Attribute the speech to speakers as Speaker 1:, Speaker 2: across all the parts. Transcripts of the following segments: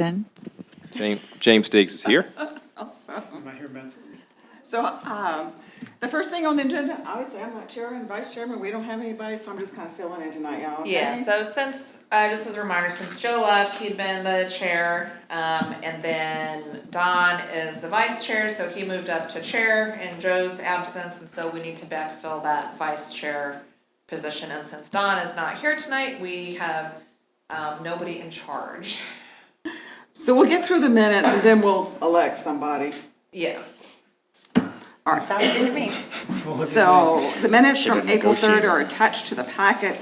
Speaker 1: Then,
Speaker 2: James Diggs is here.
Speaker 3: Awesome.
Speaker 4: Am I here mentally?
Speaker 3: So, the first thing on the agenda, obviously, I'm not chairman, vice chairman, we don't have anybody, so I'm just kind of filling in tonight, y'all. Okay?
Speaker 5: Yeah, so since, just as a reminder, since Joe left, he'd been the chair, and then Don is the vice chair, so he moved up to chair in Joe's absence, and so we need to backfill that vice chair position, and since Don is not here tonight, we have, nobody in charge.
Speaker 3: So we'll get through the minutes and then we'll elect somebody.
Speaker 5: Yeah.
Speaker 3: All right.
Speaker 1: sounds good to me.
Speaker 3: So the minutes from
Speaker 6: Should've
Speaker 3: April 3rd
Speaker 6: negotiated.
Speaker 3: are attached to the packet.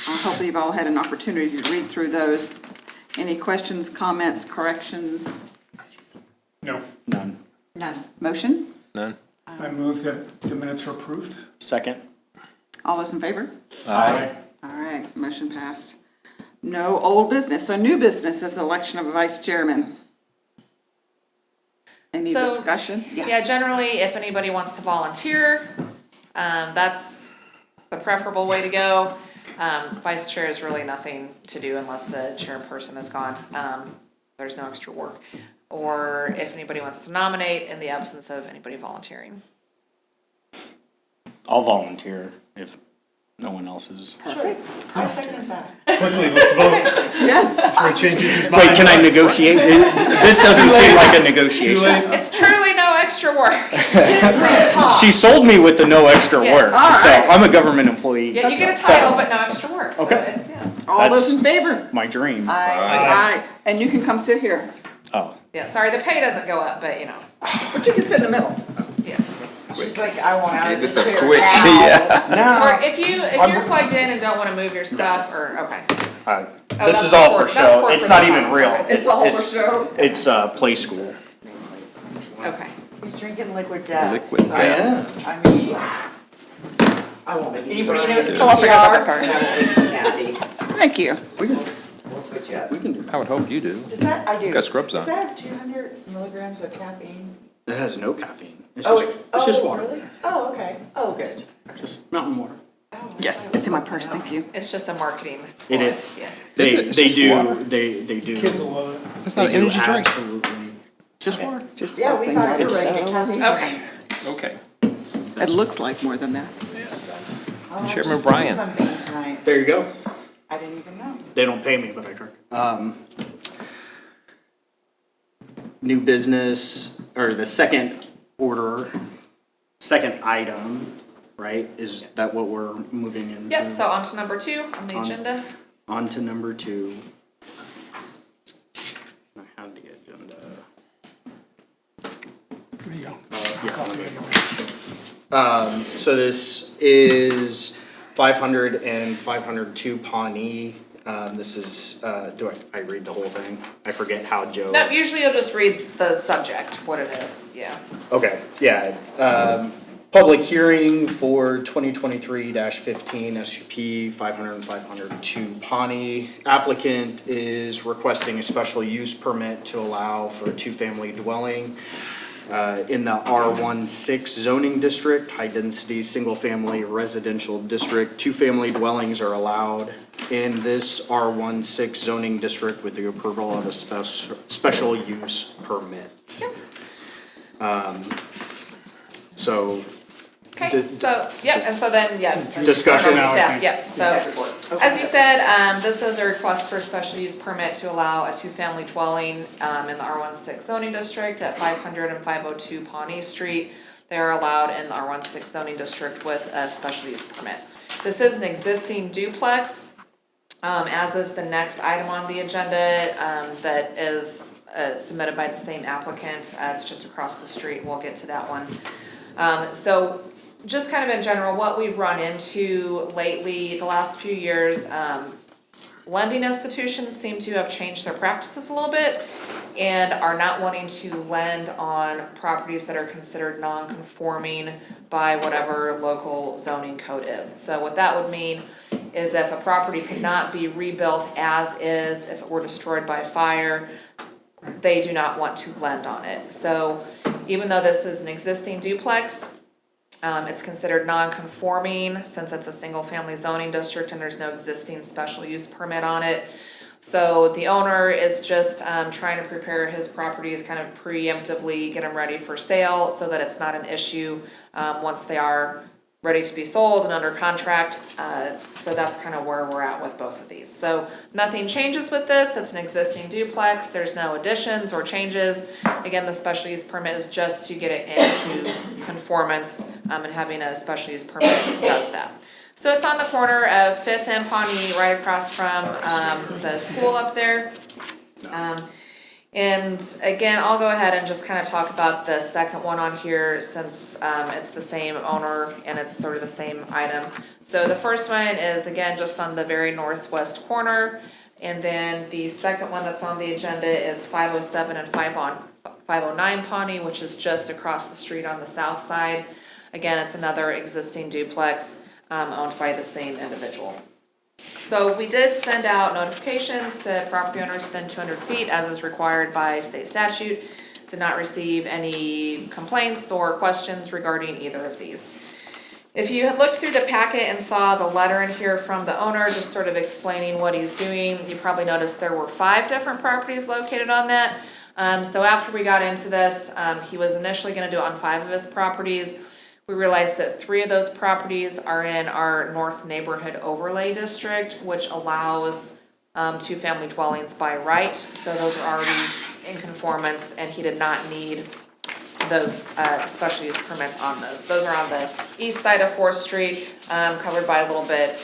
Speaker 3: Hopefully you've all had an opportunity to read through those. Any questions, comments, corrections?
Speaker 4: No.
Speaker 6: None.
Speaker 1: None.
Speaker 3: Motion?
Speaker 2: None?
Speaker 4: I move that the minutes are approved.
Speaker 6: Second.
Speaker 3: All those in favor?
Speaker 4: Aye.
Speaker 3: All right, motion passed. No old business. So new business is election of a vice chairman. Any
Speaker 5: So,
Speaker 3: discussion?
Speaker 5: Yeah,
Speaker 3: Yes.
Speaker 5: generally, if anybody wants to volunteer, that's the preferable way to go. Vice chair is really nothing to do unless the chairperson is gone. There's no extra work. Or if anybody wants to nominate in the absence of anybody volunteering.
Speaker 6: I'll volunteer if no one else is.
Speaker 3: Perfect.
Speaker 1: I second that.
Speaker 4: Quickly, let's vote
Speaker 3: Yes.
Speaker 4: before he changes his mind.
Speaker 6: Wait, can I negotiate? This doesn't seem like a
Speaker 4: Too
Speaker 6: negotiation.
Speaker 4: late.
Speaker 5: It's truly no extra work.
Speaker 6: She sold me with the no extra
Speaker 5: Yes.
Speaker 6: work,
Speaker 3: All
Speaker 6: so
Speaker 3: right.
Speaker 6: I'm a government employee.
Speaker 5: Yeah, you get a
Speaker 6: so-
Speaker 5: title, but no extra work, so
Speaker 6: Okay.
Speaker 5: it's, yeah.
Speaker 3: All those in
Speaker 6: That's-
Speaker 3: favor?
Speaker 6: My dream.
Speaker 3: Aye. And you can come sit here,
Speaker 6: Oh,
Speaker 5: Yeah, sorry, the pay doesn't go up, but you know,
Speaker 3: but you can sit in the middle.
Speaker 5: yeah.
Speaker 1: She's like, I want out of this
Speaker 2: This
Speaker 1: chair.
Speaker 2: is quick,
Speaker 1: now.
Speaker 2: yeah.
Speaker 5: Or if you're plugged in and don't wanna move your stuff, or, okay.
Speaker 6: this
Speaker 5: that's
Speaker 6: is all for
Speaker 5: that's
Speaker 6: show.
Speaker 5: corporate
Speaker 6: It's not even
Speaker 5: time.
Speaker 6: real.
Speaker 3: It's all for show.
Speaker 6: It's play school.
Speaker 5: Okay.
Speaker 1: He's drinking liquid death.
Speaker 2: Liquid
Speaker 1: so,
Speaker 2: death.
Speaker 1: I mean, I won't make anybody know
Speaker 3: Oh, I forgot about that
Speaker 1: CPR.
Speaker 3: part.
Speaker 1: I won't make Kathy.
Speaker 3: Thank you.
Speaker 1: We'll switch up.
Speaker 6: We can do
Speaker 2: I would hope you do.
Speaker 1: Does that, I do.
Speaker 2: Got scrubs
Speaker 1: Does
Speaker 2: on.
Speaker 1: that have 200 milligrams of caffeine?
Speaker 6: It has no caffeine. It's
Speaker 1: Oh,
Speaker 6: just, it's just water.
Speaker 1: Really? Oh, okay. Oh, good.
Speaker 6: Just mountain water.
Speaker 1: Oh,
Speaker 3: Yes,
Speaker 1: I
Speaker 3: it's in my
Speaker 1: thought
Speaker 3: purse,
Speaker 1: something
Speaker 3: thank you.
Speaker 5: It's just a marketing.
Speaker 6: It
Speaker 5: ploy,
Speaker 6: is.
Speaker 5: Yeah.
Speaker 2: It's
Speaker 6: They
Speaker 2: just
Speaker 6: do.
Speaker 2: water.
Speaker 6: They do.
Speaker 4: Kids will love it.
Speaker 2: It's not an
Speaker 6: they do
Speaker 2: energy drink.
Speaker 6: Absolutely. Just water.
Speaker 3: Just
Speaker 1: Yeah, we
Speaker 3: sparkling
Speaker 1: thought you
Speaker 3: water.
Speaker 1: were ready to caffeine.
Speaker 5: Okay.
Speaker 2: Okay.
Speaker 3: It looks like more than that.
Speaker 1: Oh,
Speaker 2: Chairman
Speaker 1: just
Speaker 2: Bryan.
Speaker 1: Something tonight.
Speaker 6: There you go.
Speaker 1: I didn't even know.
Speaker 6: They don't pay me, but I drink. New business, or the second item, right? Is that what we're moving into?
Speaker 5: Yep, so on to number 2 on the
Speaker 6: On-
Speaker 5: agenda.
Speaker 6: On to number 2. I have the agenda.
Speaker 4: There you go.
Speaker 6: Yeah, let me go. So this is 500 and 502 Pawnee. This is, do I read the whole thing? I forget how Joe.
Speaker 5: No, usually you'll just read the subject, what it is, yeah.
Speaker 6: Okay, yeah, public hearing for 2023-15 SUP 500 and 502 Pawnee. Applicant is requesting a special use permit to allow for a two-family dwelling in the R16 zoning district, high-density, single-family residential district. Two-family dwellings are allowed in this R16 zoning district with the approval of a special use permit. So,
Speaker 5: Okay,
Speaker 6: Did-
Speaker 5: so, yep, and so then, yeah.
Speaker 6: Discussion now, I
Speaker 5: Staff,
Speaker 6: think.
Speaker 5: yep, so, as you said, this is a request for a special use permit to allow a two-family dwelling, in the R16 zoning district at 500 and 502 Pawnee Street. They are allowed in the R16 zoning district with a special use permit. This is an existing duplex, as is the next item on the agenda, that is, submitted by the same applicant. It's just across the street, we'll get to that one. So, just kind of in general, what we've run into lately, the last few years, lending institutions seem to have changed their practices a little bit and are not wanting to lend on properties that are considered non-conforming by whatever local zoning code is. So what that would mean is if a property could not be rebuilt as is, if it were destroyed by fire, they do not want to lend on it. So even though this is an existing duplex, it's considered non-conforming since it's a single-family zoning district and there's no existing special use permit on it. So the owner is just trying to prepare his properties, kind of preemptively get them ready for sale so that it's not an issue once they are ready to be sold and under contract. So that's kind of where we're at with both of these. So nothing changes with this. It's an existing duplex. There's no additions or changes. Again, the special use permit is just to get it into conformance, and having a special use permit does that. So it's on the corner of Fifth and Pawnee, right across from the school up there. And again, I'll go ahead and just kind of talk about the second one on here since it's the same owner and it's sort of the same item. So the first one is again just on the very northwest corner, and then the second one that's on the agenda is 507 and 509 Pawnee, which is just across the street on the south side. Again, it's another existing duplex owned by the same individual. So we did send out notifications to property owners within 200 feet as is required by state statute. Did not receive any complaints or questions regarding either of these. If you had looked through the packet and saw the letter in here from the owner, just sort of explaining what he's doing, you probably noticed there were 5 different properties located on that. So after we got into this, he was initially gonna do it on 5 of his properties. We realized that 3 of those properties are in our North Neighborhood Overlay District, which allows 2-family dwellings by right. So those are already in conformance, and he did not need those special use permits on those. Those are on the east side of 4th Street, covered by a little bit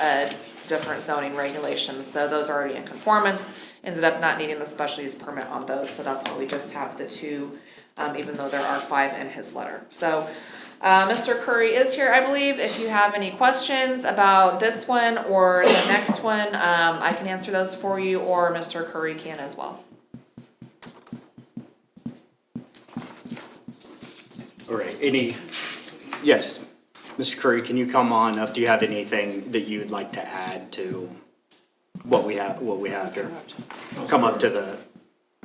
Speaker 5: different zoning regulations. So those are already in conformance. Ended up not needing the special use permit on those, so that's why we just have the 2, even though there are 5 in his letter. So Mr. Curry is here, I believe. If you have any questions about this one or the next one, I can answer those for you, or Mr. Curry can as well.
Speaker 6: All right, yes, Mr. Curry, can you come on up? Do you have anything that you would like to add to what we have here? Come up to the,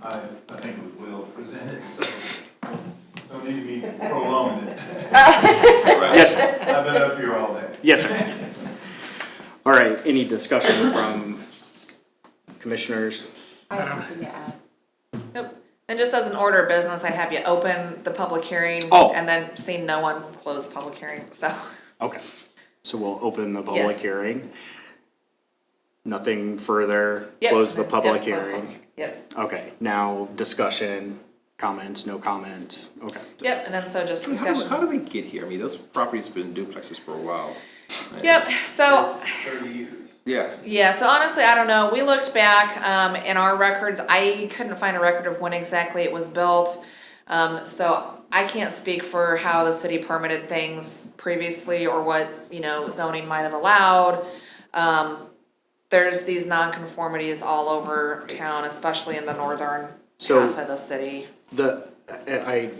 Speaker 7: I think we will present it, so don't need to be prolonging it.
Speaker 6: yes, sir.
Speaker 7: I've been up here all day.
Speaker 6: Yes, sir. All right, any discussion from commissioners?
Speaker 1: I have nothing to add.
Speaker 5: Nope. And just as an order of business, I'd have you open the public hearing.
Speaker 6: Oh.
Speaker 5: And then seeing no one, close the public hearing, so.
Speaker 6: Okay, so we'll open the public
Speaker 5: Yes.
Speaker 6: hearing. Nothing further,
Speaker 5: Yep.
Speaker 6: close the
Speaker 5: Yep,
Speaker 6: public
Speaker 5: close
Speaker 6: hearing.
Speaker 5: public- Yep,
Speaker 6: Okay, now discussion, comments, no comments, okay.
Speaker 5: yep, and then so just
Speaker 2: How
Speaker 5: discussion.
Speaker 2: do we get here? I mean, those properties have been duplexes for a while.
Speaker 5: Yep, so
Speaker 7: 30 years.
Speaker 2: Yeah.
Speaker 5: yeah, so honestly, I don't know. We looked back in our records. I couldn't find a record of when exactly it was built. So I can't speak for how the city permitted things previously or what, zoning might have allowed. There's these nonconformities all over town, especially in the northern half of the city.
Speaker 6: I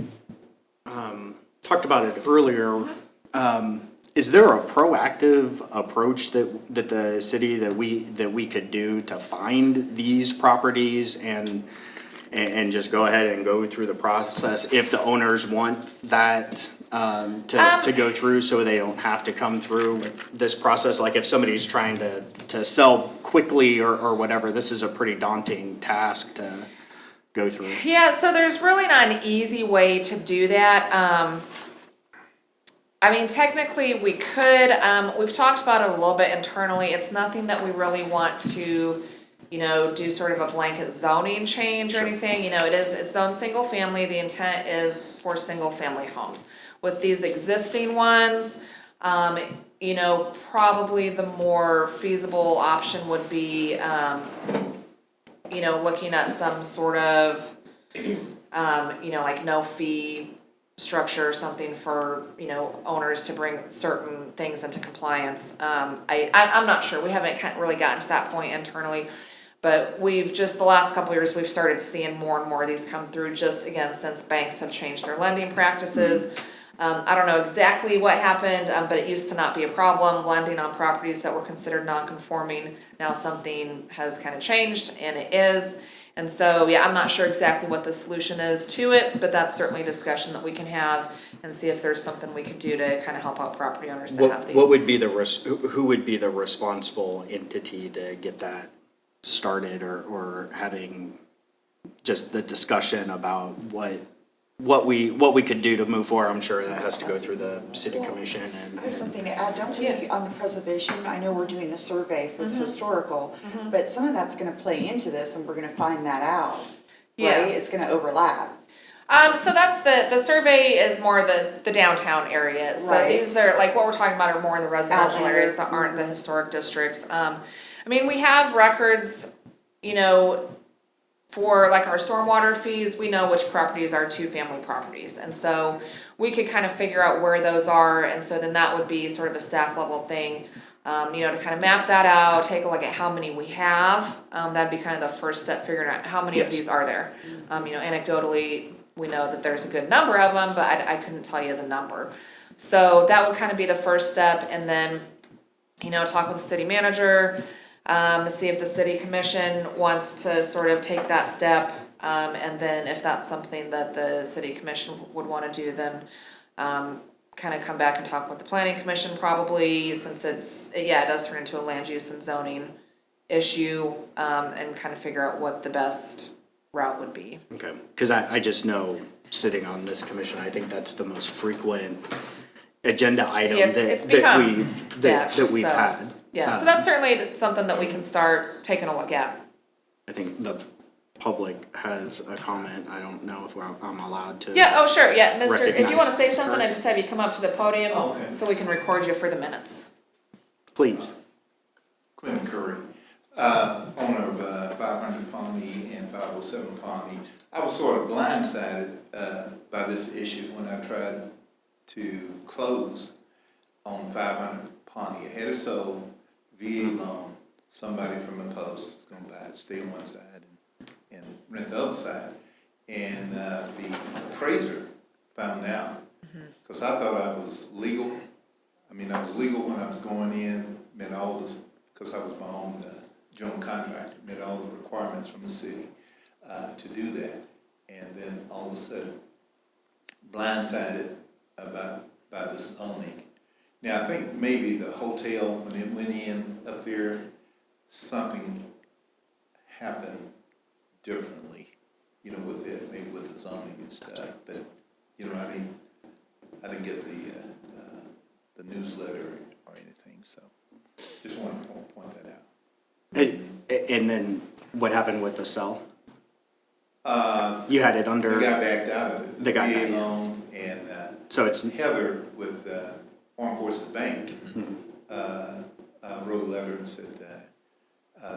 Speaker 6: talked about it earlier. Is there a proactive approach that the city that we could do to find these properties and just go ahead and go through the process if the owners want that to go through, so they don't have to come through this process? Like if somebody's trying to sell quickly or whatever, this is a pretty daunting task to go through.
Speaker 5: Yeah, so there's really not an easy way to do that. I mean, technically we could, we've talked about it a little bit internally. It's nothing that we really want to, do sort of a blanket zoning change or anything. It's zoned single family. The intent is for single family homes. With these existing ones, probably the more feasible option would be, looking at some sort of, like no fee structure or something for, owners to bring certain things into compliance. I'm not sure. We haven't really gotten to that point internally, but we've just the last couple of years, we've started seeing more and more of these come through just again, since banks have changed their lending practices. I don't know exactly what happened, but it used to not be a problem lending on properties that were considered non-conforming. Now something has kind of changed and it is. And so, yeah, I'm not sure exactly what the solution is to it, but that's certainly a discussion that we can have and see if there's something we could do to kind of help out property owners that have these.
Speaker 6: What would be who would be the responsible entity to get that started or having just the discussion about what we could do to move forward. I'm sure that has to go through the city commission
Speaker 1: I have
Speaker 6: and,
Speaker 1: something to add, don't we,
Speaker 5: Yes.
Speaker 1: on the preservation, I know we're doing the survey for
Speaker 5: Mm-hmm.
Speaker 1: the historical, but some of that's gonna play into this and we're gonna find that out,
Speaker 5: Yeah.
Speaker 1: right? It's gonna overlap.
Speaker 5: So that's the survey is more the downtown areas. So
Speaker 1: Right.
Speaker 5: these are, like, what we're talking about are more in the residential
Speaker 1: Outlander.
Speaker 5: areas that aren't the historic districts. I mean, we have records, you know, for like our stormwater fees, we know which properties are two-family properties. And so we could kind of figure out where those are, and so then that would be sort of a staff level thing. You know, to kind of map that out, take a look at how many we have. That'd be kind of the first step, figuring out how many of
Speaker 6: Yes.
Speaker 5: these are there. You know, anecdotally, we know that there's a good number of them, but I couldn't tell you the number. So that would kind of be the first step, and then, you know, talk with the city manager, see if the city commission wants to sort of take that step. And then if that's something that the city commission would wanna do, then, kind of come back and talk with the planning commission probably, since it does turn into a land use and zoning issue, and kind of figure out what the best route would be.
Speaker 6: okay, cause I just know, sitting on this commission, I think that's the most frequent agenda item
Speaker 5: Yeah, it's become-
Speaker 6: that we've
Speaker 5: so-
Speaker 6: had.
Speaker 5: Yeah, so that's certainly something that we can start taking a look at.
Speaker 6: I think the public has a comment. I don't know if I'm allowed to.
Speaker 5: Yeah, oh, sure, yeah, Mister, if you wanna
Speaker 6: Recognize
Speaker 5: say something, I
Speaker 6: her.
Speaker 5: just have you come up to the podium,
Speaker 7: Oh, okay.
Speaker 5: so we can record you for the minutes.
Speaker 6: Please.
Speaker 7: Clinton Curry, owner of 500 Pawnee and 507 Pawnee. I was sort of blindsided by this issue when I tried to close on 500 Pawnee. I had it sold, VA loan, somebody from the post was gonna buy it, stay on one side and rent the other side. And the appraiser found out, because I thought I was legal. I mean, I was legal when I was going in, met all this, because I was my own general contractor, met all the requirements from the city to do that. And then all of a sudden, blindsided by this zoning. Now, I think maybe the hotel, when it went in up there, something happened differently, you know, with it, maybe with the zoning and stuff. But, you know, I didn't get the newsletter or anything, so just wanted to point that out.
Speaker 6: And then what happened with the cell?
Speaker 7: Uh,
Speaker 6: You had it
Speaker 7: They
Speaker 6: under,
Speaker 7: got backed out of it.
Speaker 6: They got
Speaker 7: VA
Speaker 6: backed, yeah.
Speaker 7: loan, and
Speaker 6: so it's,
Speaker 7: Heather with Armed Forces Bank wrote a letter and said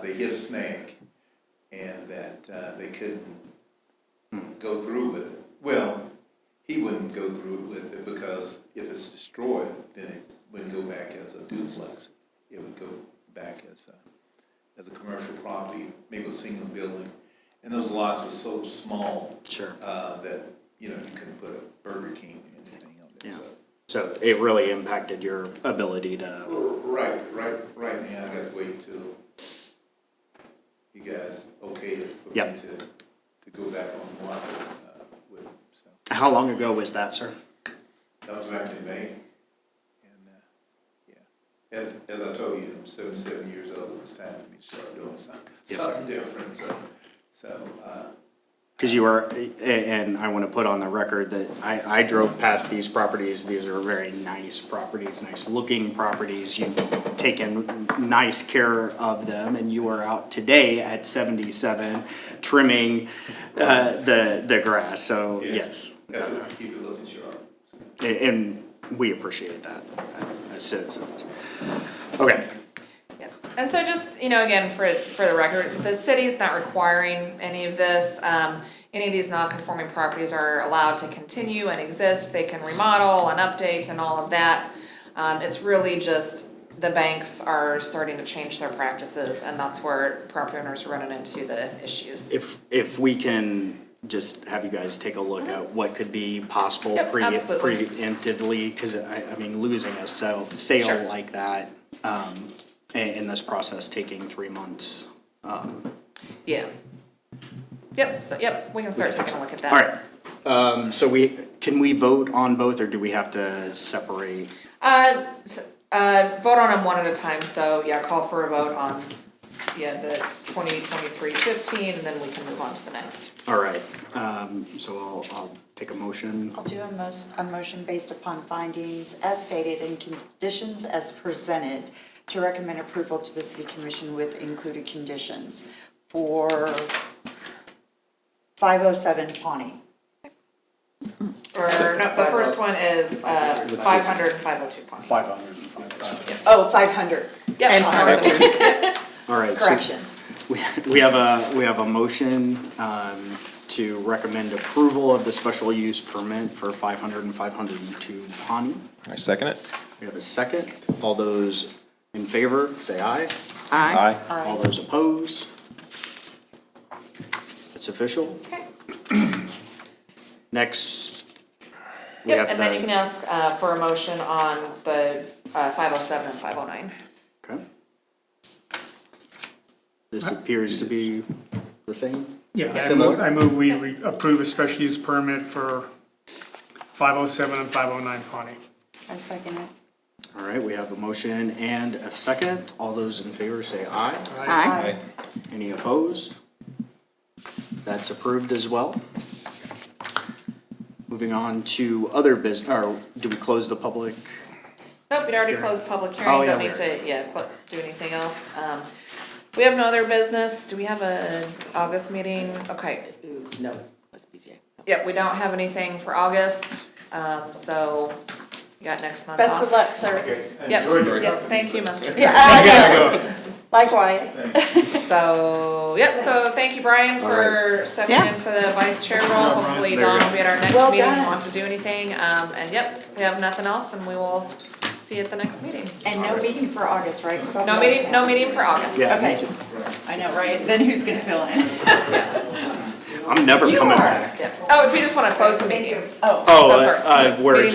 Speaker 7: they hit a snag and that they couldn't go through with it. Well, he wouldn't go through with it because if it's destroyed, then it wouldn't go back as a duplex. It would go back as a commercial property, maybe a single building. And those lots are so small
Speaker 6: sure.
Speaker 7: that, you know, you couldn't put a Burger King or anything on there,
Speaker 6: Yeah.
Speaker 7: so.
Speaker 6: So it really impacted your ability to,
Speaker 7: Right now, I got to wait till you guys okay it for me
Speaker 6: Yep.
Speaker 7: to go back on the market with them, so.
Speaker 6: how long ago was that, sir?
Speaker 7: That was back in May, and, yeah. As I told you, I'm 77 years old, it's time for me to start doing
Speaker 6: Yes, sir.
Speaker 7: something different, so,
Speaker 6: Because you were, and I want to put on the record that I drove past these properties. These are very nice properties, nice looking properties. You've taken nice care of them, and you are out today at 77 trimming the grass. So
Speaker 7: yeah.
Speaker 6: yes,
Speaker 7: Got to keep it looking sharp.
Speaker 6: and we appreciate that as citizens. Okay.
Speaker 5: Yeah, and so just, you know, again, for the record, the city's not requiring any of this. Any of these non-conforming properties are allowed to continue and exist. They can remodel and update and all of that. It's really just the banks are starting to change their practices, and that's where property owners are running into the issues.
Speaker 6: If we can just have you guys take a look at what could be possible
Speaker 5: Yep, absolutely.
Speaker 6: preemptively, because I mean, losing a sale
Speaker 5: Sure.
Speaker 6: like that, in this process taking 3 months.
Speaker 5: Yeah. Yep, so, we can start taking a look at that.
Speaker 6: All right, so can we vote on both, or do we have to separate?
Speaker 5: Vote on them one at a time, so yeah, call for a vote on the 2023-15, and then we can move on to the next.
Speaker 6: All right, so I'll take a motion.
Speaker 1: I'll do a motion based upon findings as stated and conditions as presented to recommend approval to the city commission with included conditions for 507 Pawnee.
Speaker 5: Or, no, the first one is 500 and 502 Pawnee.
Speaker 6: 500 and 500.
Speaker 1: Oh, 500.
Speaker 5: Yep,
Speaker 1: And
Speaker 5: sorry.
Speaker 1: 502.
Speaker 6: All right. so
Speaker 1: Correction.
Speaker 6: We have a motion to recommend approval of the special use permit for 500 and 502 Pawnee.
Speaker 2: I second it.
Speaker 6: We have a second. All those in favor, say aye.
Speaker 3: Aye.
Speaker 6: All those opposed? It's official.
Speaker 5: Okay.
Speaker 6: Next, we
Speaker 5: Yep,
Speaker 6: have
Speaker 5: and then you
Speaker 6: the,
Speaker 5: can ask for a motion on the 507 and 509.
Speaker 6: okay. This appears to be the same.
Speaker 4: Yeah,
Speaker 6: Similar?
Speaker 4: I move we approve a special use permit for 507 and 509 Pawnee.
Speaker 1: I second it.
Speaker 6: All right, we have a motion and a second. All those in favor say aye.
Speaker 3: Aye.
Speaker 6: Any opposed? That's approved as well. Moving on to other business, or do we close the public?
Speaker 5: Nope, we'd already closed the public
Speaker 6: Oh,
Speaker 5: hearing,
Speaker 6: yeah,
Speaker 5: don't need to, do anything else. We have no other business, do we have an August meeting? Okay,
Speaker 8: No, that's BZA.
Speaker 5: yep, we don't have anything for August, so you got next month
Speaker 1: Best of
Speaker 5: off.
Speaker 1: luck, sir.
Speaker 5: Yep, thank you, Mr.
Speaker 1: Yeah, I know. Likewise.
Speaker 5: So, so thank you, Brian, for stepping
Speaker 3: Yeah.
Speaker 5: into the vice chair role. Hopefully
Speaker 6: There you
Speaker 5: Dawn
Speaker 6: go.
Speaker 5: will be at our next
Speaker 1: Well
Speaker 5: meeting,
Speaker 1: done.
Speaker 5: wants to do anything, and we have nothing else, and we will see you at the next meeting.
Speaker 1: And no meeting for August, right? 'Cause I'll
Speaker 5: No
Speaker 1: be out of
Speaker 5: meeting,
Speaker 1: town.
Speaker 5: no meeting for August.
Speaker 6: Yeah, me
Speaker 1: Okay.
Speaker 6: too.
Speaker 1: I know, right? Then who's gonna fill in?
Speaker 6: I'm never
Speaker 1: You
Speaker 6: coming
Speaker 1: are.
Speaker 6: back.
Speaker 5: Yeah. Oh, if you just wanna close the meeting.
Speaker 1: Oh.
Speaker 6: Oh,
Speaker 5: Oh, sorry.
Speaker 6: we're
Speaker 5: Meeting's